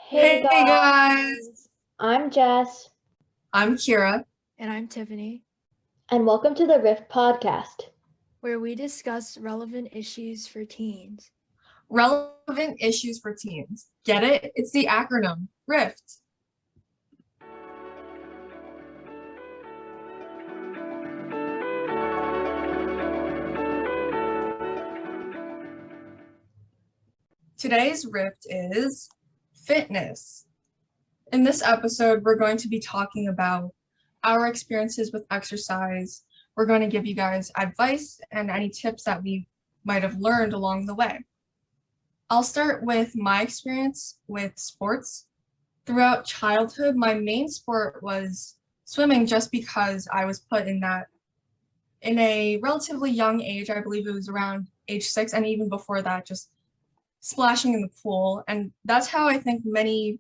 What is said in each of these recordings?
Hey Hey guys, guys, I'm Jess, I'm Kira. And I'm Tiffany, and welcome to the Rift Podcast. where we discuss relevant issues for teens. Relevant issues for teens. Get it? It's the acronym RIFT. Today's RIFT is fitness. In this episode, we're going to be talking about our experiences with exercise. We're going to give you guys advice and any tips that we might have learned along the way. I'll start with my experience with sports. Throughout childhood, my main sport was swimming just because I was put in that in a relatively young age. I believe it was around age 6, and even before that, just splashing in the pool. And that's how I think many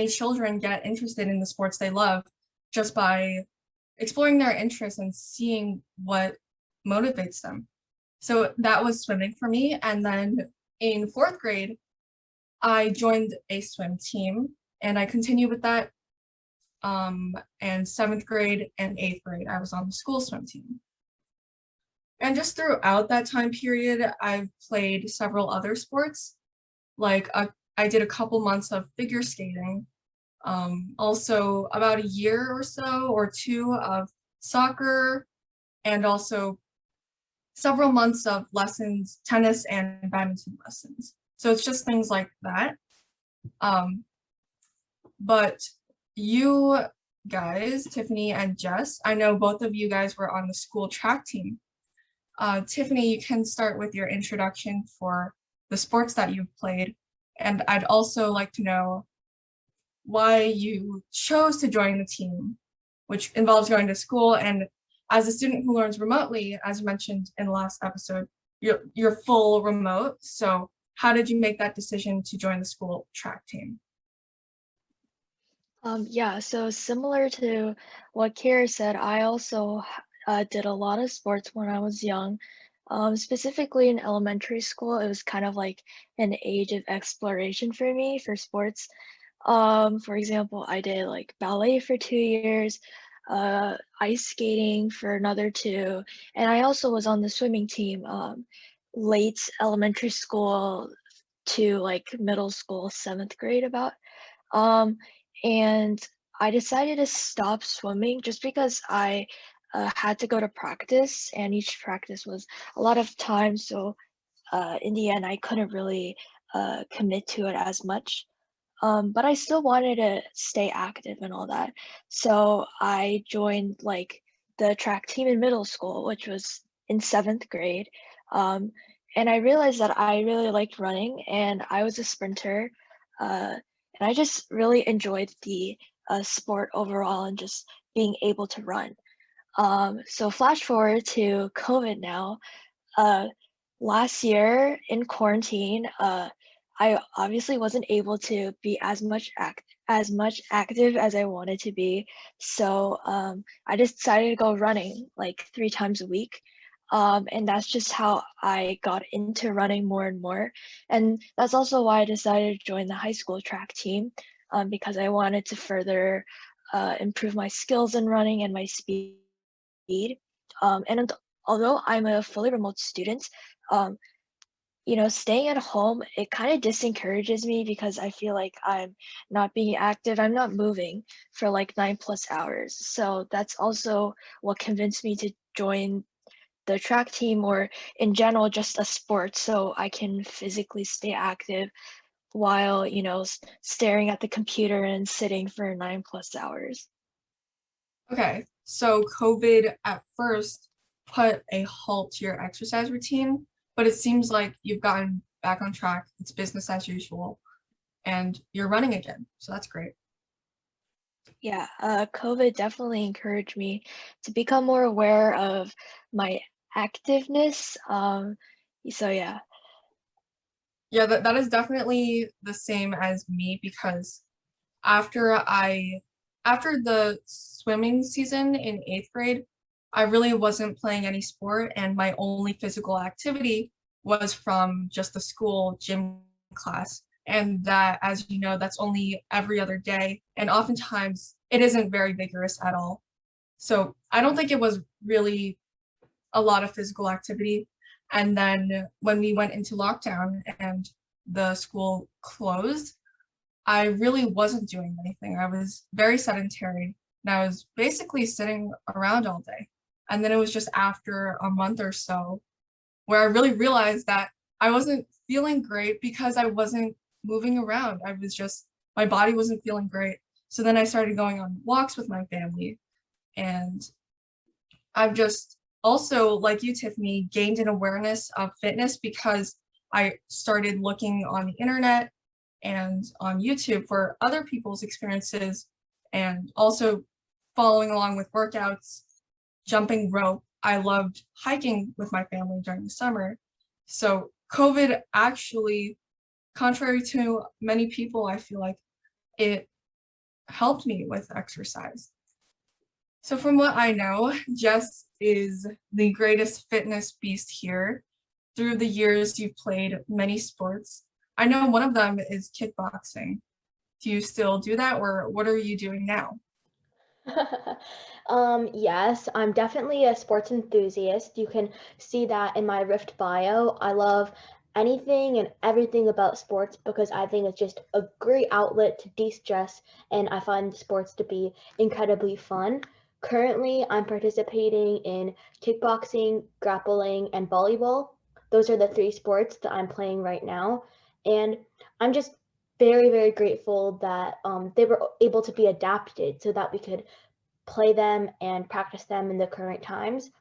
children get interested in the sports they love, just by exploring their interests and seeing what motivates them. So that was swimming for me. And then in 4th grade, I joined a swim team and I continued with that. And 7th grade and 8th grade, I was on the school swim team. And just throughout that time period, I've played several other sports. I did a couple months of figure skating, also about a year or so or two of soccer, and also several months of lessons, tennis and badminton lessons. So it's just things like that. But you guys, Tiffany and Jess, I know both of you guys were on the school track team. Tiffany, you can start with your introduction for the sports that you've played. And I'd also like to know why you chose to join the team, which involves going to school. And as a student who learns remotely, as mentioned in the last episode, you're full remote. So how did you make that decision to join the school track team? So similar to what Kira said, I also did a lot of sports when I was young. Specifically in elementary school, it was kind of like an age of exploration for me for sports. For example, I did like ballet for 2 years, ice skating for another two, and I also was on the swimming team late elementary school to like middle school, 7th grade about. Um, and I decided to stop swimming just because I had to go to practice, and each practice was a lot of time. So in the end, I couldn't really commit to it as much. But I still wanted to stay active and all that. So I joined like the track team in middle school, which was in 7th grade. Um, and I realized that I really liked running, and I was a sprinter. And I just really enjoyed the sport overall and just being able to run. So flash forward to COVID now. Uh, Last year in quarantine, I obviously wasn't able to be as much active as I wanted to be. So I just decided to go running like 3 times a week. And that's just how I got into running more and more. And that's also why I decided to join the high school track team, because I wanted to further improve my skills in running and my speed. And although I'm a fully remote student, um, staying at home, it kind of disencourages me because I feel like I'm not being active. I'm not moving for like 9+ hours. So that's also what convinced me to join the track team, or in general, just a sport, so I can physically stay active while, staring at the computer and sitting for 9+ hours. Okay, so COVID at first put a halt to your exercise routine, but it seems like you've gotten back on track. It's business as usual, and you're running again. So that's great. Yeah, COVID definitely encouraged me to become more aware of my activeness. So yeah. Yeah, that is definitely the same as me because after I after the swimming season in 8th grade, I really wasn't playing any sport, and my only physical activity was from just the school gym class. And that, as you know, that's only every other day. And oftentimes it isn't very vigorous at all. So I don't think it was really a lot of physical activity. And then when we went into lockdown and the school closed, I really wasn't doing anything. I was very sedentary and I was basically sitting around all day. And then it was just after a month or so where I really realized that I wasn't feeling great because I wasn't moving around. I was just, my body wasn't feeling great. So then I started going on walks with my family. And I've just also, like you, Tiffany, gained an awareness of fitness because I started looking on the internet and on YouTube for other people's experiences and also following along with workouts, jumping rope. I loved hiking with my family during the summer. So COVID actually, contrary to many people, I feel like it helped me with exercise. So from what I know, Jess is the greatest fitness beast here. Through the years, you've played many sports. I know one of them is kickboxing. Do you still do that, or what are you doing now? Yes, I'm definitely a sports enthusiast. You can see that in my Rift bio. I love anything and everything about sports because I think it's just a great outlet to de-stress, and I find sports to be incredibly fun. Currently, I'm participating in kickboxing, grappling, and volleyball. Those are the three sports that I'm playing right now, and I'm just very, very grateful that they were able to be adapted so that we could play them and practice them in the current times.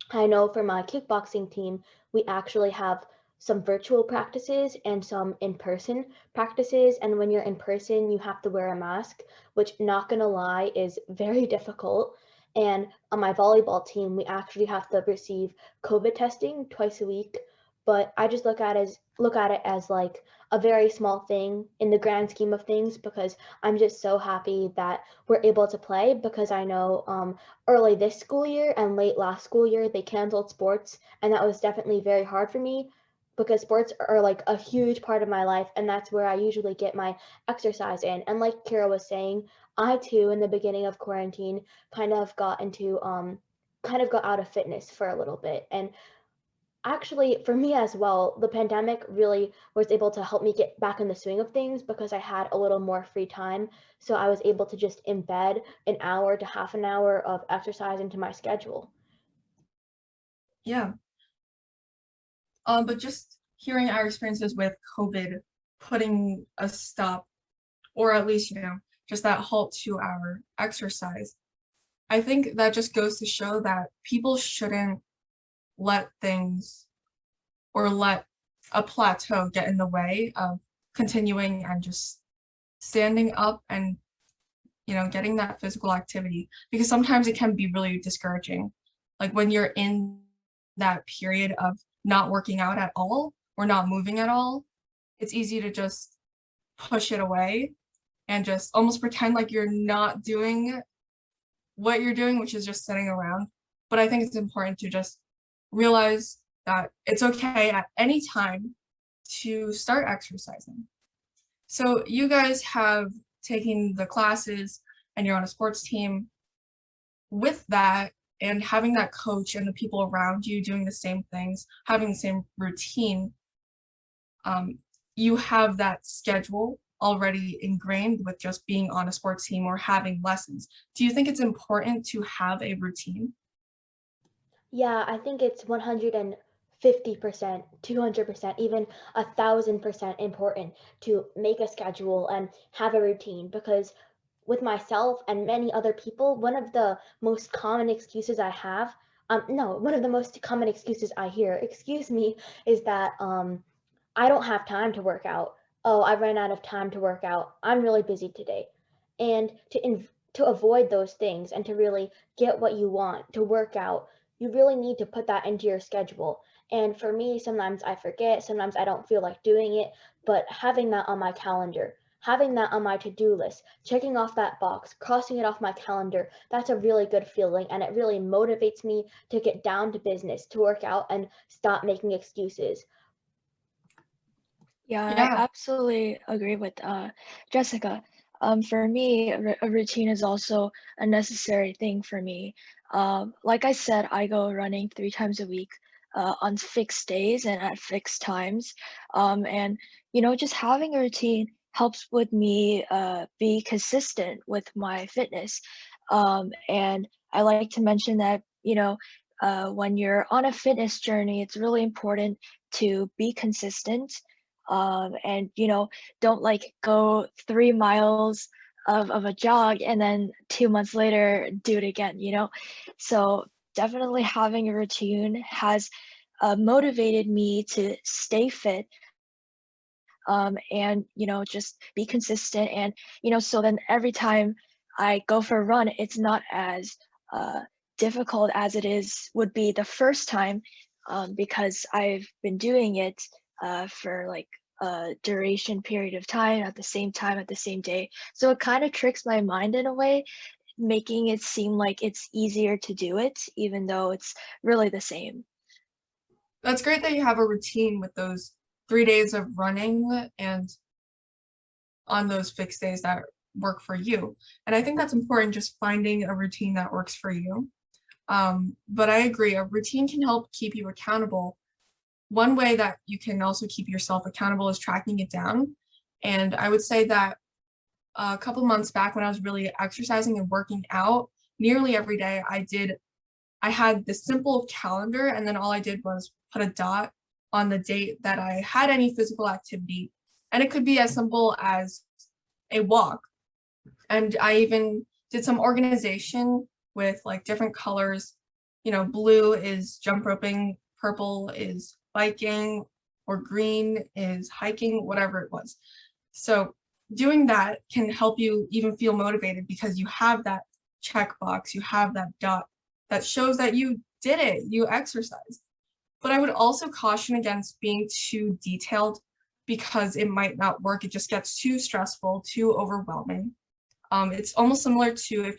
I know for my kickboxing team, we actually have some virtual practices and some in-person practices. And when you're in person, you have to wear a mask, which, not gonna lie, is very difficult. And on my volleyball team, we actually have to receive COVID testing twice a week. But I just look at it as like a very small thing in the grand scheme of things because I'm just so happy that we're able to play because I know early this school year and late last school year they canceled sports, and that was definitely very hard for me because sports are like a huge part of my life, and that's where I usually get my exercise in. And like Kira was saying, I too in the beginning of quarantine kind of got into kind of got out of fitness for a little bit. And actually, for me as well, the pandemic really was able to help me get back in the swing of things because I had a little more free time. So I was able to just embed an hour to half an hour of exercise into my schedule. Yeah. But just hearing our experiences with COVID putting a stop, or at least, just that halt to our exercise, I think that just goes to show that people shouldn't let things or let a plateau get in the way of continuing and just standing up and getting that physical activity, because sometimes it can be really discouraging, like when you're in that period of not working out at all or not moving at all. It's easy to just push it away and just almost pretend like you're not doing what you're doing, which is just sitting around. But I think it's important to just realize that it's okay at any time to start exercising. So you guys have taken the classes and you're on a sports team. With that and having that coach and the people around you doing the same things, having the same routine, you have that schedule already ingrained with just being on a sports team or having lessons. Do you think it's important to have a routine? Yeah, I think it's 150%, 200%, even 1,000% important to make a schedule and have a routine because with myself and many other people, one of the most common excuses I have, no, one of the most common excuses I hear, excuse me, is that I don't have time to work out. Oh, I ran out of time to work out. I'm really busy today. And to avoid those things and to really get what you want to work out, you really need to put that into your schedule. And for me, sometimes I forget, sometimes I don't feel like doing it, but having that on my calendar, having that on my to-do list, checking off that box, crossing it off my calendar, that's a really good feeling, and it really motivates me to get down to business, to work out and stop making excuses. Yeah, I Yeah, absolutely agree with Jessica. For me, a routine is also a necessary thing for me. Like I said, I go running 3 times a week on fixed days and at fixed times. And, just having a routine helps with me be consistent with my fitness. And I like to mention that, when you're on a fitness journey, it's really important to be consistent and don't like go 3 miles of a jog and then 2 months later do it again, so definitely having a routine has motivated me to stay fit and just be consistent and so then every time I go for a run it's not as uh, difficult as it is would be the first time because I've been doing it for like a duration period of time at the same time at the same day, so it kind of tricks my mind in a way, making it seem like it's easier to do it even though it's really the same. that's great that you have a routine with those 3 days of running and on those fixed days that work for you. And I think that's important, just finding a routine that works for you. But I agree, a routine can help keep you accountable. One way that you can also keep yourself accountable is tracking it down. And I would say that a couple months back when I was really exercising and working out nearly every day, I had this simple calendar, and then all I did was put a dot on the date that I had any physical activity. And it could be as simple as a walk. And I even did some organization with like different colors. Blue is jump roping, purple is biking, or green is hiking, whatever it was. So doing that can help you even feel motivated because you have that checkbox, you have that dot that shows that you did it, you exercised. But I would also caution against being too detailed because it might not work. It just gets too stressful, too overwhelming. It's almost similar to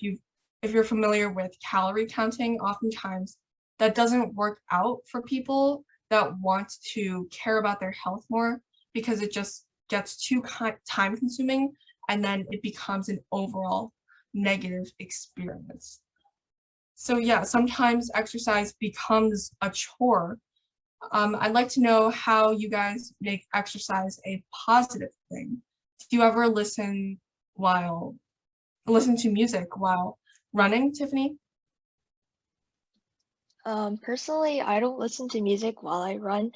if you're familiar with calorie counting, oftentimes that doesn't work out for people that want to care about their health more because it just gets too time consuming and then it becomes an overall negative experience. So yeah, sometimes exercise becomes a chore. I'd like to know how you guys make exercise a positive thing. Do you ever listen to music while running, Tiffany? Personally, I don't listen to music while I run,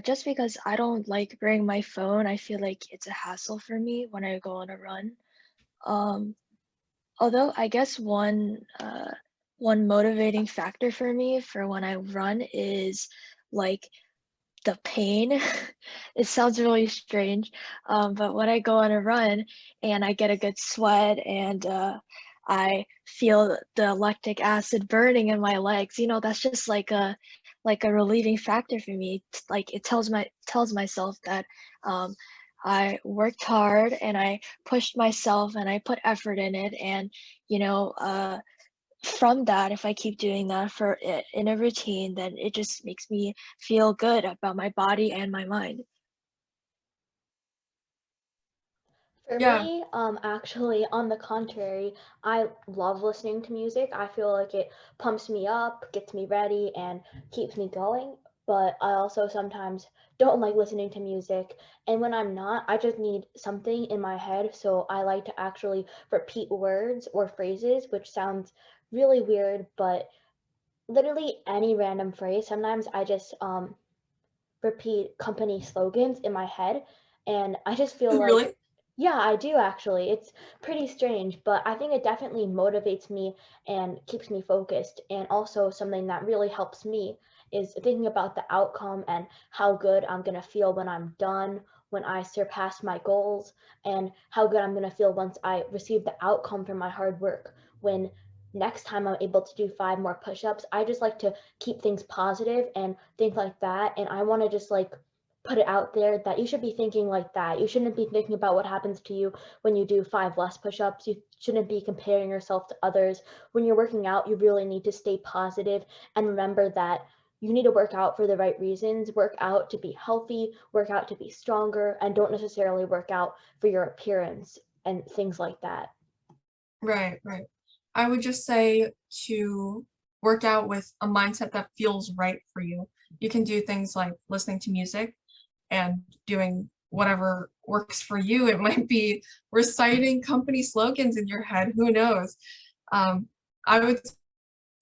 just because I don't like bringing my phone. I feel like it's a hassle for me when I go on a run. Um, Although I guess one motivating factor for me for when I run is like the pain. It sounds really strange, but when I go on a run and I get a good sweat and I feel the lactic acid burning in my legs, that's just like a relieving factor for me. Like it tells myself that um, I worked hard and I pushed myself and I put effort in it, and you know, uh, from that, if I keep doing that for it in a routine, then it just makes me feel good about my body and my mind. For Yeah, me, actually, on the contrary, I love listening to music. I feel like it pumps me up, gets me ready, and keeps me going. But I also sometimes don't like listening to music. And when I'm not, I just need something in my head. So I like to actually repeat words or phrases, which sounds really weird, but literally any random phrase. Sometimes I just repeat company slogans in my head, and I just feel like, really? yeah, I do actually. It's pretty strange, but I think it definitely motivates me and keeps me focused. And also, something that really helps me is thinking about the outcome and how good I'm going to feel when I'm done, when I surpass my goals, and how good I'm going to feel once I receive the outcome from my hard work. When next time I'm able to do 5 more push ups, I just like to keep things positive and think like that. And I want to just like put it out there that you should be thinking like that. You shouldn't be thinking about what happens to you when you do 5 less push-ups. You shouldn't be comparing yourself to others. When you're working out, you really need to stay positive and remember that you need to work out for the right reasons, work out to be healthy, work out to be stronger, and don't necessarily work out for your appearance and things like that. Right, right. I would just say to work out with a mindset that feels right for you. You can do things like listening to music and doing whatever works for you. It might be reciting company slogans in your head, who knows? Um, I would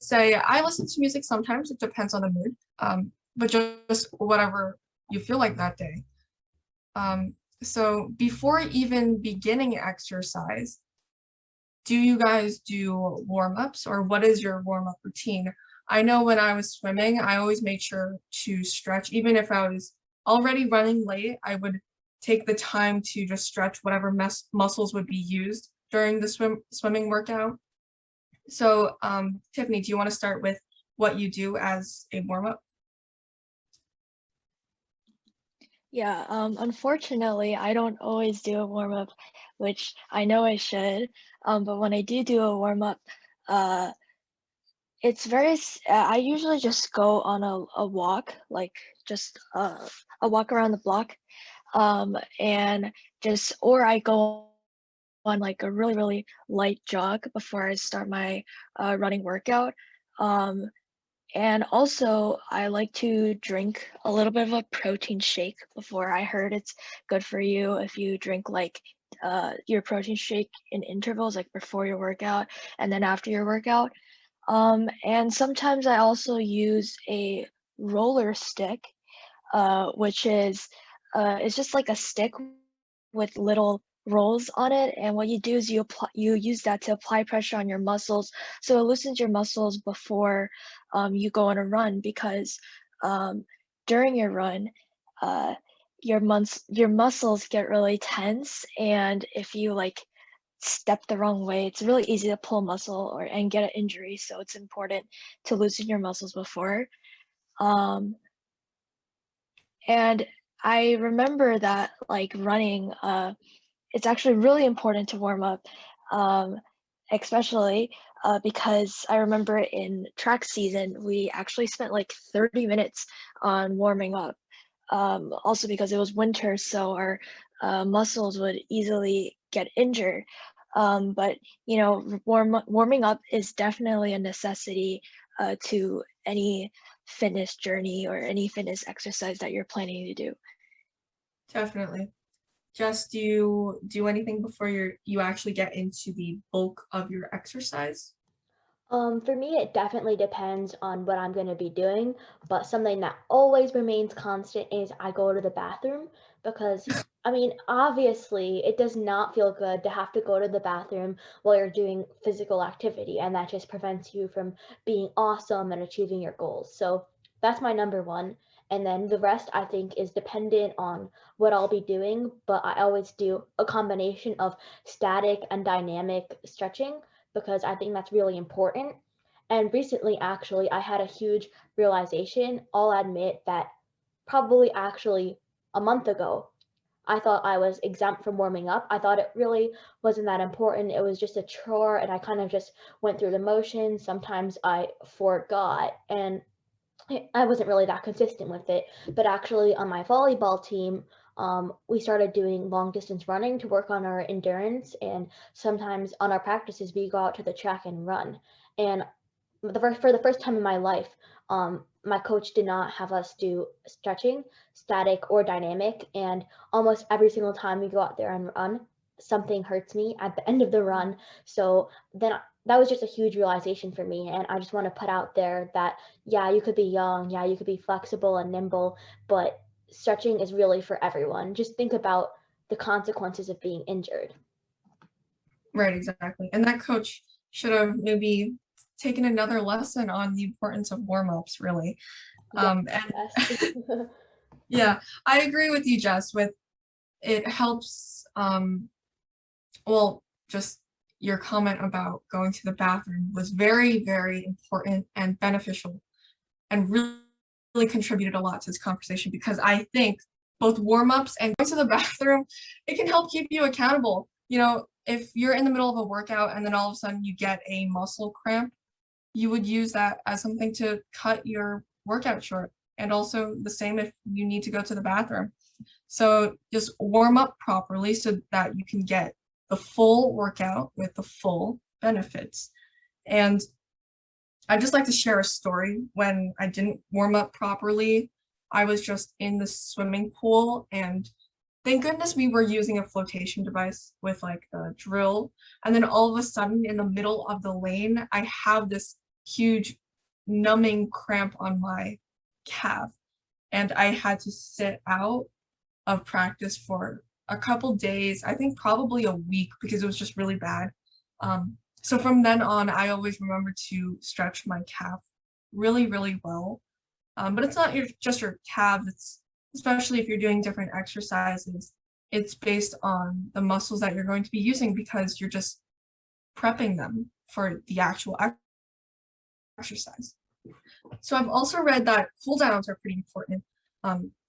say I listen to music sometimes, it depends on the mood, but just whatever you feel like that day. Um, so before even beginning exercise, do you guys do warm-ups or what is your warm-up routine? I know when I was swimming, I always made sure to stretch. Even if I was already running late, I would take the time to just stretch whatever muscles would be used during the swimming workout. So, Tiffany, do you want to start with what you do as a warm-up? Yeah, unfortunately, I don't always do a warm up, which I know I should. But when I do a warm up, uh, it's I usually just go on a walk, like just a walk around the block, and just or I go on like a really light jog before I start my running workout. Um, and also, I like to drink a little bit of a protein shake before. I heard it's good for you if you drink like your protein shake in intervals, like before your workout and then after your workout. And sometimes I also use a roller stick, which is it's just like a stick with little rolls on it, and what you do is you use that to apply pressure on your muscles, so it loosens your muscles before you go on a run because um, during your run, uh, your muscles get really tense, and if you like step the wrong way, it's really easy to pull a muscle or and get an injury. So it's important to loosen your muscles before. Um, and I remember that like running, it's actually really important to warm up, um, especially because I remember in track season, we actually spent like 30 minutes on warming up. Also because it was winter, so our muscles would easily get injured. But you know, warming up is definitely a necessity to any fitness journey or any fitness exercise that you're planning to do. Definitely. Just do you do anything before you actually get into the bulk of your exercise? For me, it definitely depends on what I'm going to be doing, but something that always remains constant is I go to the bathroom because, I mean, obviously, it does not feel good to have to go to the bathroom while you're doing physical activity, and that just prevents you from being awesome and achieving your goals. So that's my number one. And then the rest, I think, is dependent on what I'll be doing, but I always do a combination of static and dynamic stretching because I think that's really important. And recently, actually, I had a huge realization. I'll admit that probably actually a month ago, I thought I was exempt from warming up. I thought it really wasn't that important. It was just a chore, and I kind of just went through the motions. Sometimes I forgot, and I wasn't really that consistent with it. But actually, on my volleyball team, we started doing long distance running to work on our endurance. And sometimes on our practices, we go out to the track and run. And for the first time in my life, my coach did not have us do stretching, static or dynamic. And almost every single time we go out there and run, something hurts me at the end of the run. So then that was just a huge realization for me. And I just want to put out there that, yeah, you could be young, yeah, you could be flexible and nimble, but stretching is really for everyone. Just think about the consequences of being injured. Right, exactly. And that coach should have maybe taken another lesson on the importance of warm-ups, really. Yes, And yes. yeah, I agree with you, Jess, with it helps, well, just your comment about going to the bathroom was very important and beneficial and really contributed a lot to this conversation because I think both warm-ups and going to the bathroom, it can help keep you accountable. You know, if you're in the middle of a workout and then all of a sudden you get a muscle cramp, you would use that as something to cut your workout short. And also the same if you need to go to the bathroom. So just warm up properly so that you can get the full workout with the full benefits. And I just like to share a story. When I didn't warm up properly, I was just in the swimming pool, and thank goodness we were using a flotation device with like a drill. And then all of a sudden in the middle of the lane, I have this huge numbing cramp on my calf, and I had to sit out of practice for a couple days, I think probably a week, because it was just really bad. So from then on, I always remember to stretch my calf really, really well. But it's not just your calves, it's especially if you're doing different exercises, it's based on the muscles that you're going to be using because you're just prepping them for the actual exercise. So I've also read that cool downs are pretty important.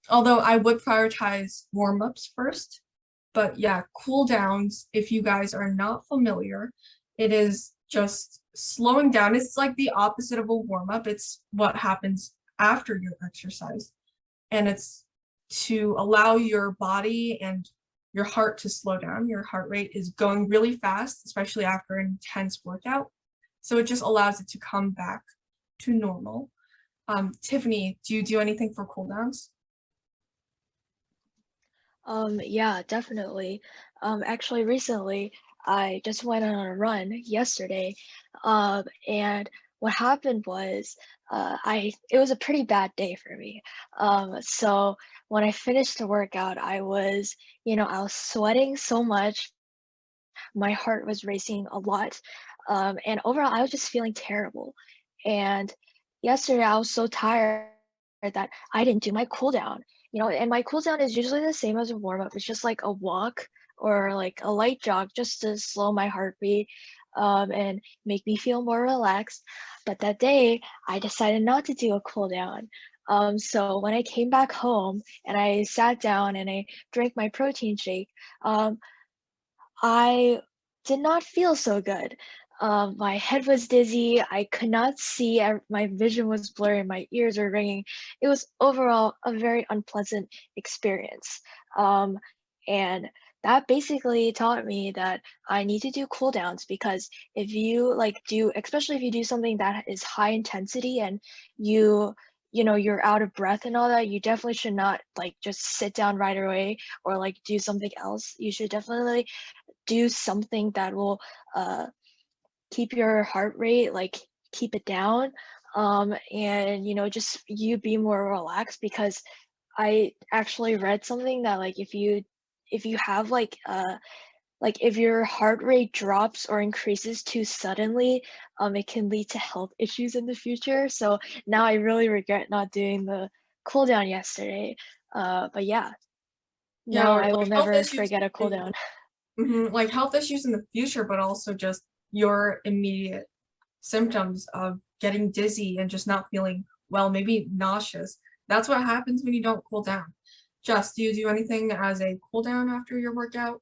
Although I would prioritize warm-ups first. But yeah, cool downs, if you guys are not familiar, it is just slowing down. It's like the opposite of a warm-up. It's what happens after your exercise. And it's to allow your body and your heart to slow down. Your heart rate is going really fast, especially after an intense workout. So it just allows it to come back to normal. Tiffany, do you do anything for cool downs? Yeah, definitely. Actually, recently, I just went on a run yesterday, and what happened was, it was a pretty bad day for me. So when I finished the workout, I was sweating so much, my heart was racing a lot, and overall, I was just feeling terrible. And yesterday, I was so tired that I didn't do my cool down. And my cool down is usually the same as a warm up. It's just like a walk or like a light jog just to slow my heartbeat, and make me feel more relaxed. But that day, I decided not to do a cool down. So when I came back home and I sat down and I drank my protein shake, I did not feel so good. My head was dizzy. I could not see. My vision was blurry. My ears were ringing. It was overall a very unpleasant experience. Um, and that basically taught me that I need to do cool downs because if you especially if you do something that is high intensity and you're out of breath and all that, you definitely should not like just sit down right away or like do something else. You should definitely do something that will keep your heart rate, like keep it down, and just you be more relaxed because I actually read something that if you have like if your heart rate drops or increases too suddenly, it can lead to health issues in the future. So now I really regret not doing the cool down yesterday. But yeah, Yeah, now or I will like health never issues forget a cool down. like health issues in the future, but also just your immediate symptoms of getting dizzy and just not feeling well, maybe nauseous. That's what happens when you don't cool down. Jess, do you do anything as a cool down after your workout?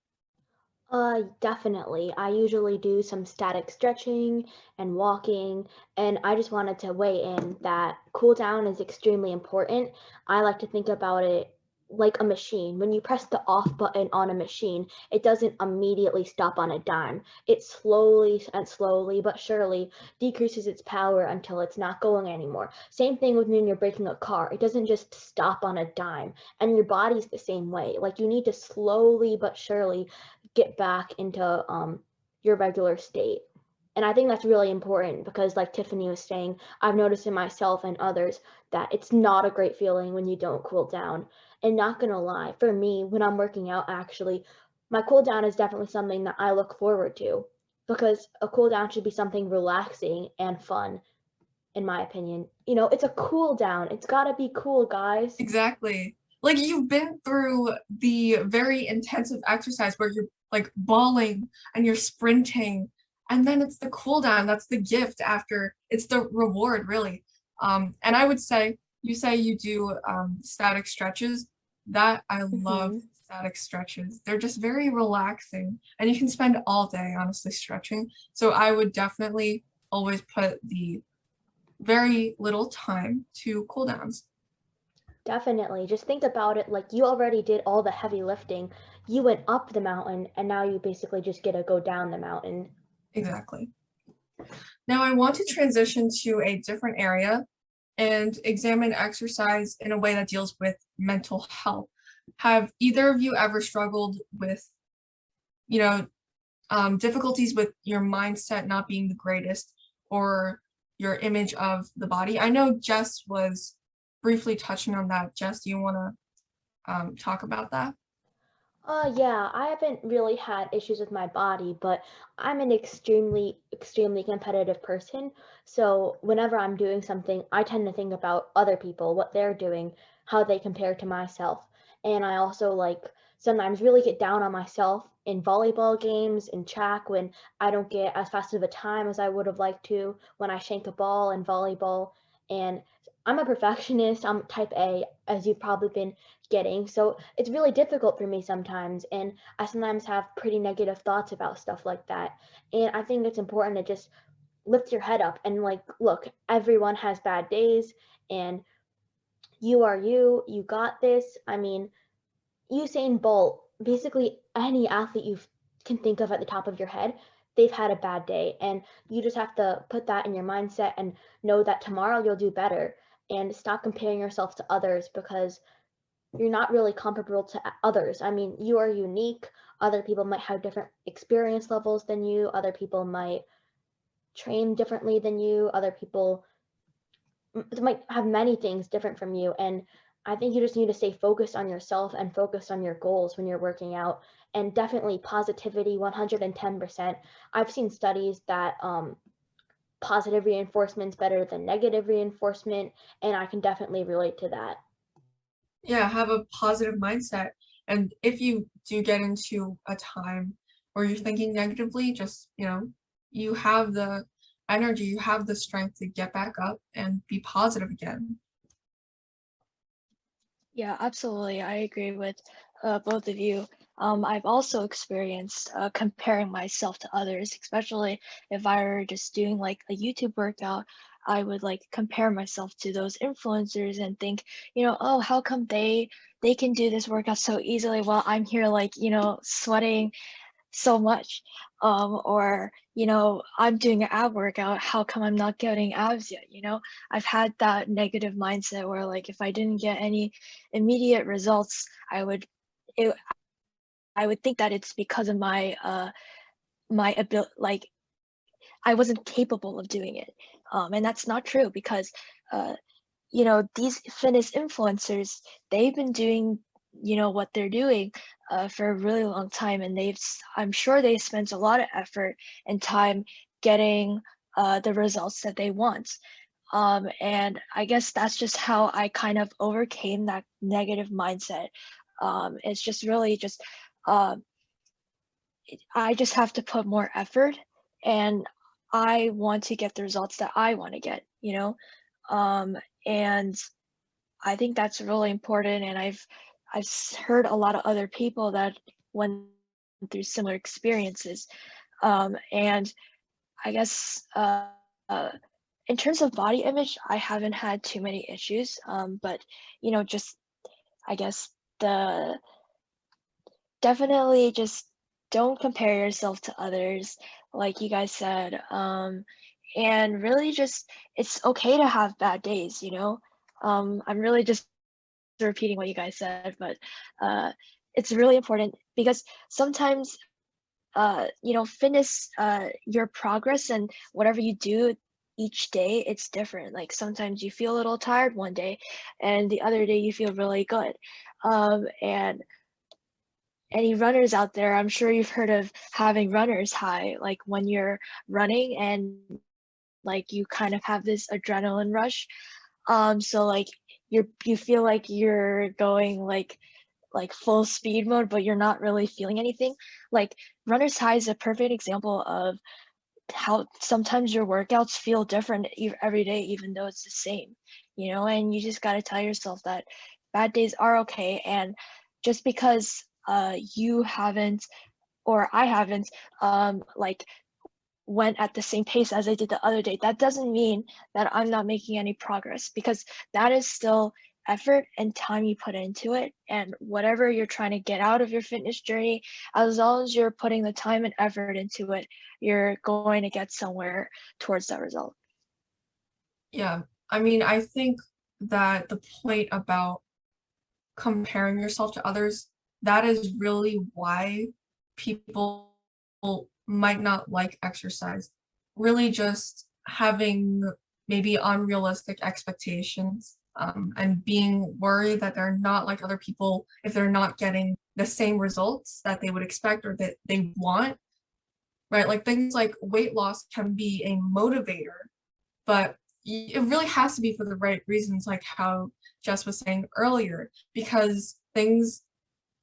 Definitely. I usually do some static stretching and walking, and I just wanted to weigh in that cool down is extremely important. I like to think about it like a machine. When you press the off button on a machine, it doesn't immediately stop on a dime. It slowly and slowly but surely decreases its power until it's not going anymore. Same thing with when you're braking a car. It doesn't just stop on a dime. And your body's the same way. Like you need to slowly but surely get back into your regular state. And I think that's really important because, like Tiffany was saying, I've noticed in myself and others that it's not a great feeling when you don't cool down. And not gonna lie, for me, when I'm working out, actually, my cool down is definitely something that I look forward to because a cool down should be something relaxing and fun, in my opinion. It's a cool down. It's gotta be cool, guys. Exactly. Like you've been through the very intensive exercise where you're like bawling and you're sprinting, and then it's the cool down. That's the gift after. It's the reward, really. And I would say you say you do static stretches. That I love Mhm. static stretches. They're just very relaxing, and you can spend all day honestly stretching. So I would definitely always put the very little time to cooldowns. Definitely. Just think about it like you already did all the heavy lifting. You went up the mountain and now you basically just get to go down the mountain. Exactly. Now I want to transition to a different area and examine exercise in a way that deals with mental health. Have either of you ever struggled with, you know, difficulties with your mindset not being the greatest or your image of the body? I know Jess was briefly touching on that. Jess, do you want to talk about that? Yeah, I haven't really had issues with my body, but I'm an extremely competitive person. So whenever I'm doing something, I tend to think about other people, what they're doing, how they compare to myself. And I also like sometimes really get down on myself in volleyball games, in track, when I don't get as fast of a time as I would have liked to, when I shank a ball in volleyball. And I'm a perfectionist, I'm type A, as you've probably been getting. So it's really difficult for me sometimes. And I sometimes have pretty negative thoughts about stuff like that. And I think it's important to just lift your head up and like, look, everyone has bad days and you are you, you got this. I mean, Usain Bolt, basically any athlete you can think of at the top of your head, they've had a bad day. And you just have to put that in your mindset and know that tomorrow you'll do better and stop comparing yourself to others because you're not really comparable to others. I mean, you are unique. Other people might have different experience levels than you. Other people might train differently than you. Other people might have many things different from you. And I think you just need to stay focused on yourself and focused on your goals when you're working out. And definitely positivity, 110%. I've seen studies that positive reinforcement is better than negative reinforcement, and I can definitely relate to that. Yeah, have a positive mindset. And if you do get into a time where you're thinking negatively, just, you have the energy, you have the strength to get back up and be positive again. Yeah, absolutely. I agree with both of you. I've also experienced comparing myself to others, especially if I were just doing like a YouTube workout. I would like compare myself to those influencers and think, oh, how come they can do this workout so easily while I'm here like, sweating so much. Or, I'm doing an ab workout, how come I'm not getting abs yet? I've had that negative mindset where like if I didn't get any immediate results, it, I would think that it's because of my ability, like I wasn't capable of doing it. And that's not true because uh, these fitness influencers, they've been doing, what they're doing for a really long time. And I'm sure they spent a lot of effort and time getting the results that they want. And I guess that's just how I kind of overcame that negative mindset. It's just really just, um, I just have to put more effort and I want to get the results that I want to get, and I think that's really important, and I've heard a lot of other people that went through similar experiences. And I guess uh, in terms of body image, I haven't had too many issues. But just I guess the definitely just don't compare yourself to others, like you guys said. And really just it's okay to have bad days. I'm really just repeating what you guys said, but it's really important because sometimes, fitness, your progress and whatever you do each day, it's different. Like sometimes you feel a little tired one day, and the other day you feel really good. And any runners out there, I'm sure you've heard of having runner's high, like when you're running and like you kind of have this adrenaline rush. So like you feel like you're going like full speed mode, but you're not really feeling anything. Like runner's high is a perfect example of how sometimes your workouts feel different every day, even though it's the same, and you just got to tell yourself that bad days are okay. And just because you haven't or I haven't like went at the same pace as I did the other day, that doesn't mean that I'm not making any progress, because that is still effort and time you put into it. And whatever you're trying to get out of your fitness journey, as long as you're putting the time and effort into it, you're going to get somewhere towards that result. Yeah, I mean, I think that the point about comparing yourself to others, that is really why people might not like exercise. Really just having maybe unrealistic expectations, and being worried that they're not like other people if they're not getting the same results that they would expect or that they want, right? Like things like weight loss can be a motivator, but it really has to be for the right reasons, like how Jess was saying earlier, because things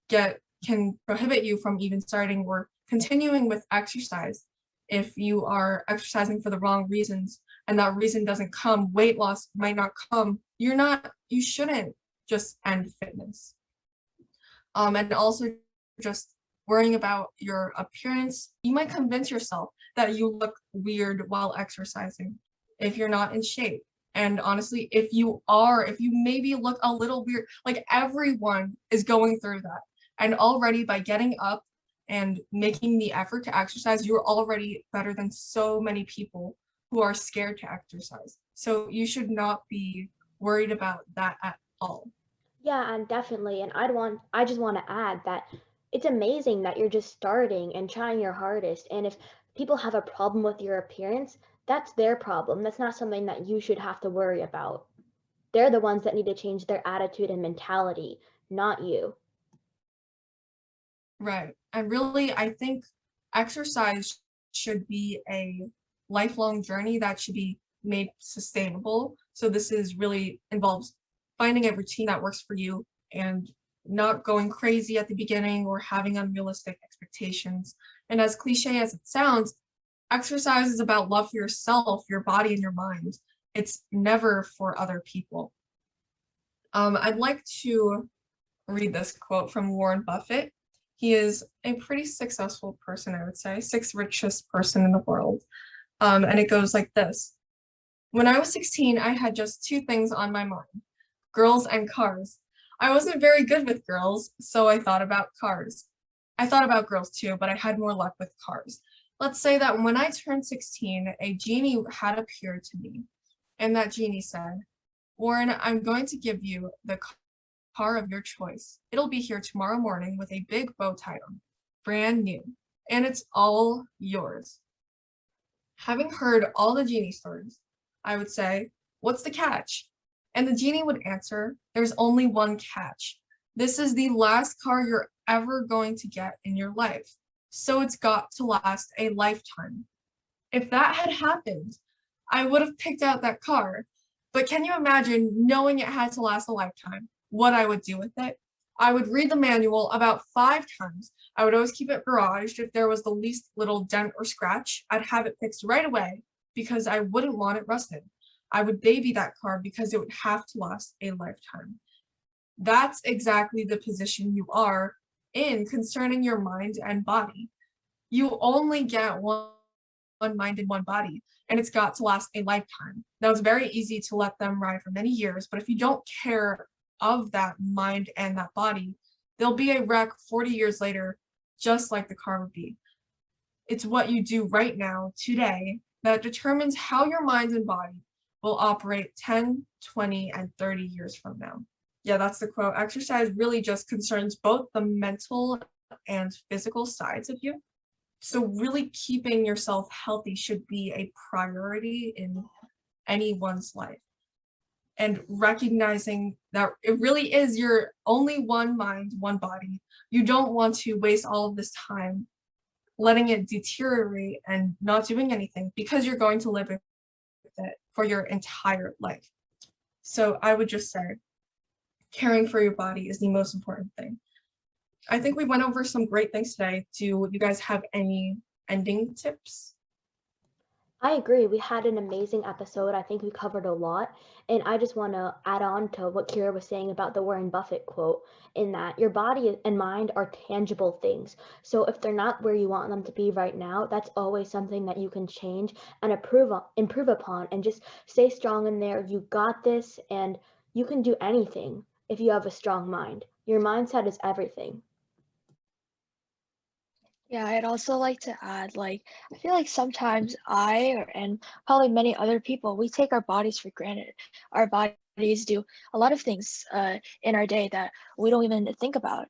can prohibit you from even starting or continuing with exercise. If you are exercising for the wrong reasons and that reason doesn't come, weight loss might not come, you shouldn't just end fitness. And also just worrying about your appearance, you might convince yourself that you look weird while exercising if you're not in shape. And honestly, if you maybe look a little weird, like everyone is going through that. And already by getting up and making the effort to exercise, you're already better than so many people who are scared to exercise. So you should not be worried about that at all. Yeah, and definitely. And I just want to add that it's amazing that you're just starting and trying your hardest. And if people have a problem with your appearance, that's their problem. That's not something that you should have to worry about. They're the ones that need to change their attitude and mentality, not you. Right. And really, I think exercise should be a lifelong journey that should be made sustainable. So this is really involves finding a routine that works for you and not going crazy at the beginning or having unrealistic expectations. And as cliche as it sounds, exercise is about love for yourself, your body, and your mind. It's never for other people. I'd like to read this quote from Warren Buffett. He is a pretty successful person, I would say, sixth richest person in the world. And it goes like this. When I was 16, I had just two things on my mind, girls and cars. I wasn't very good with girls, so I thought about cars. I thought about girls too, but I had more luck with cars. Let's say that when I turned 16, a genie had appeared to me, and that genie said, Warren, I'm going to give you the car of your choice. It'll be here tomorrow morning with a big bow tie on, brand new, and it's all yours. Having heard all the genie stories, I would say, what's the catch? And the genie would answer, there's only one catch. This is the last car you're ever going to get in your life, so it's got to last a lifetime. If that had happened, I would have picked out that car. But can you imagine knowing it had to last a lifetime? What I would do with it? I would read the manual about 5 times. I would always keep it garaged. If there was the least little dent or scratch, I'd have it fixed right away because I wouldn't want it rusted. I would baby that car because it would have to last a lifetime. That's exactly the position you are in concerning your mind and body. You only get one mind and one body, and it's got to last a lifetime. Now, it's very easy to let them ride for many years, but if you don't care of that mind and that body, they'll be a wreck 40 years later, just like the car would be. It's what you do right now, today, that determines how your mind and body will operate 10, 20, and 30 years from now. Yeah, that's the quote. Exercise really just concerns both the mental and physical sides of you. So really keeping yourself healthy should be a priority in anyone's life. And recognizing that it really is your only one mind, one body. You don't want to waste all of this time letting it deteriorate and not doing anything because you're going to live with it for your entire life. So I would just say caring for your body is the most important thing. I think we went over some great things today. Do you guys have any ending tips? I agree. We had an amazing episode. I think we covered a lot. And I just want to add on to what Kira was saying about the Warren Buffett quote, in that your body and mind are tangible things. So if they're not where you want them to be right now, that's always something that you can change and improve upon, and just stay strong in there. You got this, and you can do anything if you have a strong mind. Your mindset is everything. Yeah, I'd also like to add, like, I feel like sometimes and probably many other people, we take our bodies for granted. Our bodies do a lot of things in our day that we don't even think about.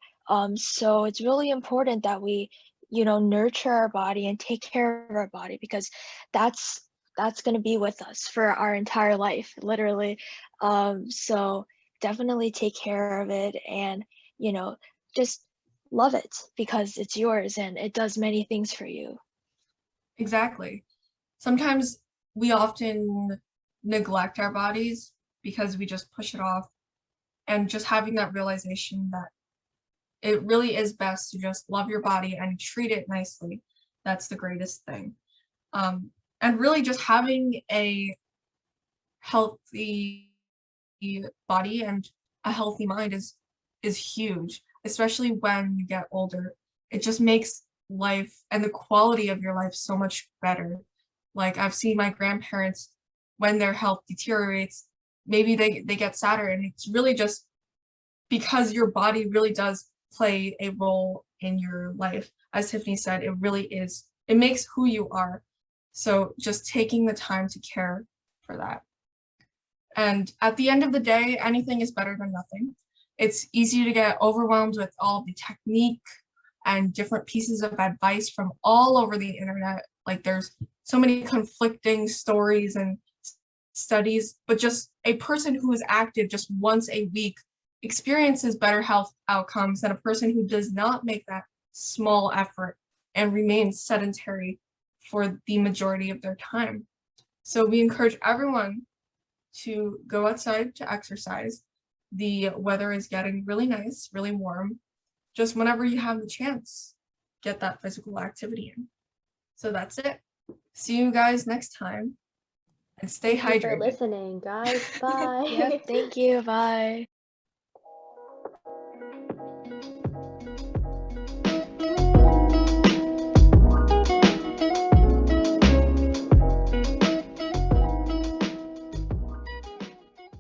So it's really important that we, nurture our body and take care of our body, because that's that's going to be with us for our entire life, literally. So definitely take care of it, and you know, just love it because it's yours and it does many things for you. Exactly. Sometimes we often neglect our bodies because we just push it off, and just having that realization that it really is best to just love your body and treat it nicely. That's the greatest thing. Um, and really just having a healthy body and a healthy mind is huge, especially when you get older. It just makes life and the quality of your life so much better. Like I've seen my grandparents, when their health deteriorates, maybe they get sadder, and it's really just because your body really does play a role in your life. As Tiffany said, it really is, it makes who you are. So just taking the time to care for that. And at the end of the day, anything is better than nothing. It's easy to get overwhelmed with all the technique and different pieces of advice from all over the internet. Like there's so many conflicting stories and studies, but just a person who is active just once a week experiences better health outcomes than a person who does not make that small effort and remains sedentary for the majority of their time. So we encourage everyone to go outside to exercise. The weather is getting really nice, really warm. Just whenever you have the chance, get that physical activity in. So that's it. See you guys next time, and stay Thank you for hydrated. listening, guys. Yep, Bye. thank you. Bye.